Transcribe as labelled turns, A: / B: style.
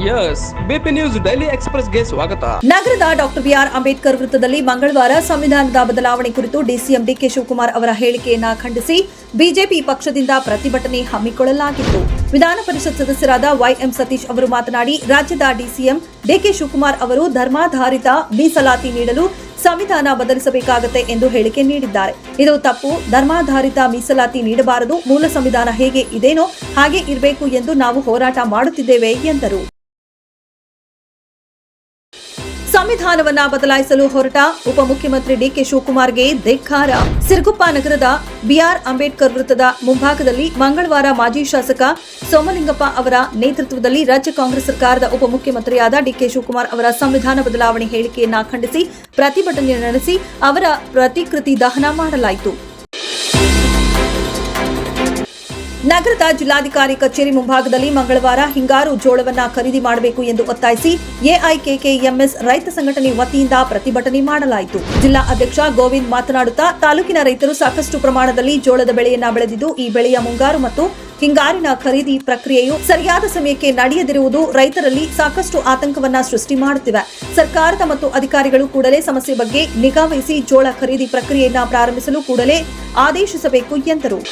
A: S BP news daily ಎಕ್ಸ್‌ಪ್ರೆಸ್‌ಗೆ ಸ್ವಾಗತ.
B: ನಗರದ doctor B R Ambedkar ವೃತ್ತದಲ್ಲಿ ಮಂಗಳವಾರ ಸಂವಿಧಾನದ ಬದಲಾವಣೆ ಕುರಿತು ಡಿಸಿಎಂ ಡಿಕೆ ಶಿವಕುಮಾರ್ ಅವರ ಹೇಳಿಕೆಯನ್ನ ಖಂಡಿಸಿ ಬಿಜೆಪಿ ಪಕ್ಷದಿಂದ ಪ್ರತಿಭಟನೆ ಹಮ್ಮಿಕೊಳ್ಳಲಾಗಿತ್ತು. ವಿಧಾನ ಪರಿಷತ್ ಸದಸ್ಯರಾದ ವೈಎಂ ಸತೀಶ್ ಅವರು ಮಾತನಾಡಿ, ರಾಜ್ಯದ ಡಿಸಿಎಂ ಡಿಕೆ ಶಿವಕುಮಾರ್ ಅವರು ಧರ್ಮಾಧಾರಿತ ಮೀಸಲಾತಿ ನೀಡಲು ಸಂವಿಧಾನ ಬದಲಿಸಬೇಕಾಗುತ್ತೆ ಎಂದು ಹೇಳಿಕೆ ನೀಡಿದ್ದಾರೆ. ಇದು ತಪ್ಪು. ಧರ್ಮಾಧಾರಿತ ಮೀಸಲಾತಿ ನೀಡಬಾರದು. ಮೂಲ ಸಂವಿಧಾನ ಹೇಗೆ ಇದೇನೋ ಹಾಗೆ ಇರಬೇಕು ಎಂದು ನಾವು ಹೋರಾಟ ಮಾಡುತ್ತಿದ್ದೇವೆ ಎಂದರು. ಸಂವಿಧಾನವನ್ನ ಬದಲಾಯಿಸಲು ಹೊರಟ ಉಪಮುಖ್ಯಮಂತ್ರಿ ಡಿಕೆ ಶಿವಕುಮಾರ್ಗೆ ಧಿಕ್ಕಾರ. ಸಿರುಗುಪ್ಪ ನಗರದ ಬಿಆರ್ ಅಂಬೇಡ್ಕರ್ ವೃತ್ತದ ಮುಂಭಾಗದಲ್ಲಿ ಮಂಗಳವಾರ ಮಾಜಿ ಶಾಸಕ ಸೋಮಲಿಂಗಪ್ಪ ಅವರ ನೇತೃತ್ವದಲ್ಲಿ ರಾಜ್ಯ ಕಾಂಗ್ರೆಸ್ ಸರ್ಕಾರದ ಉಪಮುಖ್ಯಮಂತ್ರಿಯಾದ ಡಿಕೆ ಶಿವಕುಮಾರ್ ಅವರ ಸಂವಿಧಾನ ಬದಲಾವಣೆ ಹೇಳಿಕೆಯನ್ನ ಖಂಡಿಸಿ ಪ್ರತಿಭಟನೆ ನಡೆಸಿ ಅವರ ಪ್ರತಿಕೃತಿ ದಹನ ಮಾಡಲಾಯಿತು. ನಗರದ ಜಿಲ್ಲಾಧಿಕಾರಿ ಕಚೇರಿ ಮುಂಭಾಗದಲ್ಲಿ ಮಂಗಳವಾರ ಹಿಂಗಾರು ಜೋಳವನ್ನ ಖರೀದಿ ಮಾಡಬೇಕು ಎಂದು ಒತ್ತಾಯಿಸಿ ಎಐಕೆಕೆಎಂಎಸ್ ರೈತ ಸಂಘಟನೆ ವತಿಯಿಂದ ಪ್ರತಿಭಟನೆ ಮಾಡಲಾಯಿತು. ಜಿಲ್ಲಾ ಅಧ್ಯಕ್ಷ ಗೋವಿಂದ್ ಮಾತನಾಡುತ್ತಾ, ತಾಲೂಕಿನ ರೈತರು ಸಾಕಷ್ಟು ಪ್ರಮಾಣದಲ್ಲಿ ಜೋಳದ ಬೆಳೆಯನ್ನ ಬೆಳೆದಿದ್ದು, ಈ ಬೆಳೆಯ ಮುಂಗಾರು ಮತ್ತು ಹಿಂಗಾರಿನ ಖರೀದಿ ಪ್ರಕ್ರಿಯೆಯು ಸರಿಯಾದ ಸಮಯಕ್ಕೆ ನಡೆಯದಿರುವುದು ರೈತರಲ್ಲಿ ಸಾಕಷ್ಟು ಆತಂಕವನ್ನ ಸೃಷ್ಟಿ ಮಾಡುತ್ತಿವೆ. ಸರ್ಕಾರದ ಮತ್ತು ಅಧಿಕಾರಿಗಳು ಕೂಡಲೇ ಸಮಸ್ಯೆ ಬಗ್ಗೆ ನಿಗಾವಹಿಸಿ ಜೋಳ ಖರೀದಿ ಪ್ರಕ್ರಿಯೆಯನ್ನ ಪ್ರಾರಂಭಿಸಲು ಕೂಡಲೇ ಆದೇಶಿಸಬೇಕು ಎಂದರು.